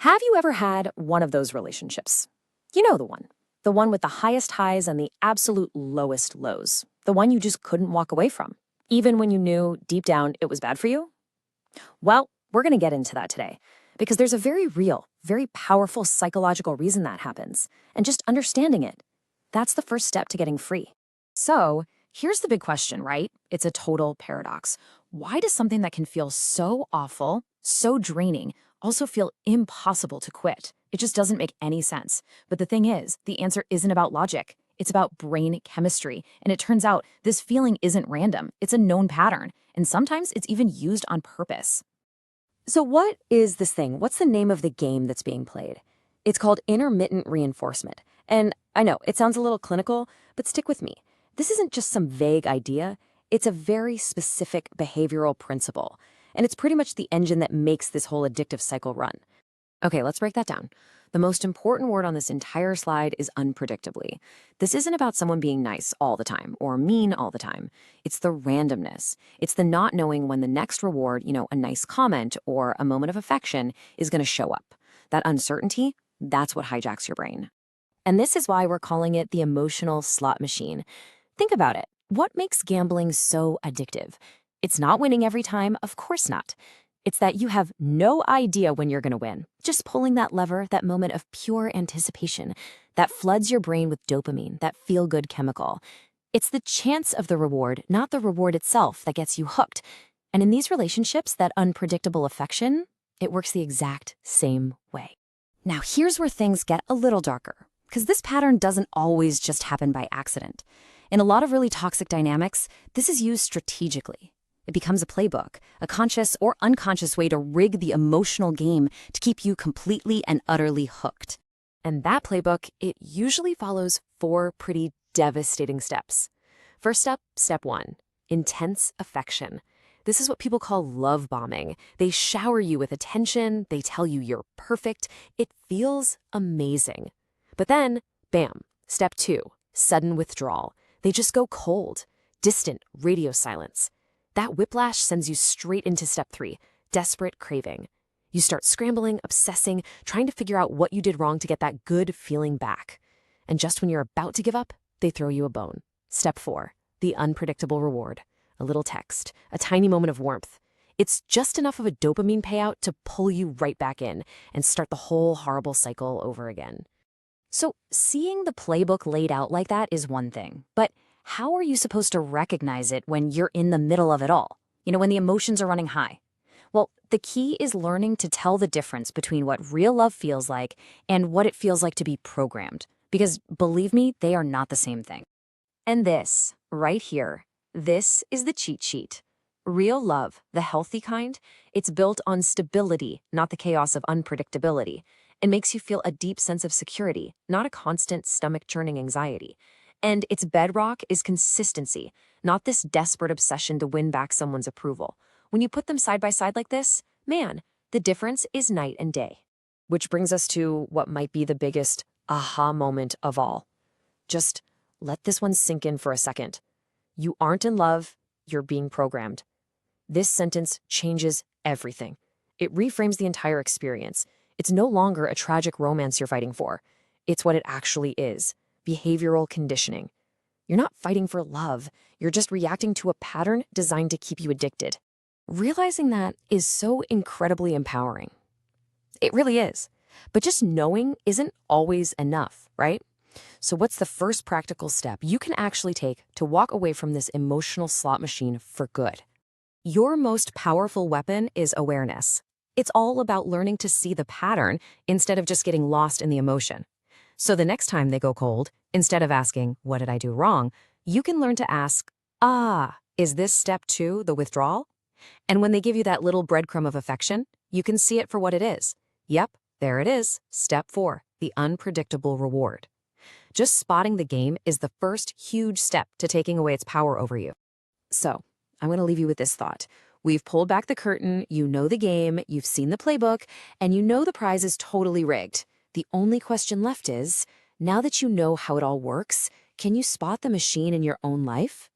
Have you ever had one of those relationships? You know the one with the highest highs and the absolute lowest lows, the one you just couldn't walk away from, even when you knew deep down it was bad for you? Well, we're going to get into that today because there's a very real, very powerful psychological reason that happens, and just understanding it, that's the first step to getting free. So, here's the big question, right? It's a total paradox. Why does something that can feel so awful, so draining, also feel impossible to quit? It just doesn't make any sense. But the thing is, the answer isn't about logic. It's about brain chemistry. And it turns out this feeling isn't random. It's a known pattern. And sometimes it's even used on purpose. So what is this thing? What's the name of the game that's being played? It's called intermittent reinforcement. And I know, it sounds a little clinical, but stick with me. This isn't just some vague idea. It's a very specific behavioral principle. And it's pretty much the engine that makes this whole addictive cycle run. Okay, let's break that down. The most important word on this entire slide is unpredictably. This isn't about someone being nice all the time or mean all the time. It's the randomness. It's the not knowing when the next reward, a nice comment or a moment of affection is going to show up. That uncertainty, that's what hijacks your brain. And this is why we're calling it the emotional slot machine. Think about it. What makes gambling so addictive? It's not winning every time, of course not. It's that you have no idea when you're going to win. Just pulling that lever, that moment of pure anticipation, that floods your brain with dopamine, that feel-good chemical. It's the chance of the reward, not the reward itself, that gets you hooked. And in these relationships, that unpredictable affection, it works the exact same way. Now, here's where things get a little darker, because this pattern doesn't always just happen by accident. In a lot of really toxic dynamics, this is used strategically. It becomes a playbook, a conscious or unconscious way to rig the emotional game to keep you completely and utterly hooked. And that playbook, it usually follows 4 pretty devastating steps. First up, step 1, intense affection. This is what people call love bombing. They shower you with attention, they tell you you're perfect, it feels amazing. But then, bam, step 2, sudden withdrawal. They just go cold, distant radio silence. That whiplash sends you straight into step 3, desperate craving. You start scrambling, obsessing, trying to figure out what you did wrong to get that good feeling back. And just when you're about to give up, they throw you a bone. Step 4, the unpredictable reward. A little text, a tiny moment of warmth. It's just enough of a dopamine payout to pull you right back in and start the whole horrible cycle over again. So seeing the playbook laid out like that is one thing, but how are you supposed to recognize it when you're in the middle of it all? When the emotions are running high? Well, the key is learning to tell the difference between what real love feels like and what it feels like to be programmed. Because believe me, they are not the same thing. And this, right here, this is the cheat sheet. Real love, the healthy kind, it's built on stability, not the chaos of unpredictability. It makes you feel a deep sense of security, not a constant stomach-churning anxiety. And its bedrock is consistency, not this desperate obsession to win back someone's approval. When you put them side by side like this, man, the difference is night and day. Which brings us to what might be the biggest aha moment of all. Just let this one sink in for a second. You aren't in love, you're being programmed. This sentence changes everything. It reframes the entire experience. It's no longer a tragic romance you're fighting for. It's what it actually is. Behavioral conditioning. You're not fighting for love. You're just reacting to a pattern designed to keep you addicted. Realizing that is so incredibly empowering. It really is. But just knowing isn't always enough, right? So what's the first practical step you can actually take to walk away from this emotional slot machine for good? Your most powerful weapon is awareness. It's all about learning to see the pattern instead of just getting lost in the emotion. So the next time they go cold, instead of asking, what did I do wrong, you can learn to ask, is this step 2, the withdrawal? And when they give you that little breadcrumb of affection, you can see it for what it is. Yep, there it is, step 4, the unpredictable reward. Just spotting the game is the first huge step to taking away its power over you. So, I'm going to leave you with this thought. We've pulled back the curtain, you know the game, you've seen the playbook, and you know the prize is totally rigged. The only question left is, now that you know how it all works, can you spot the machine in your own life?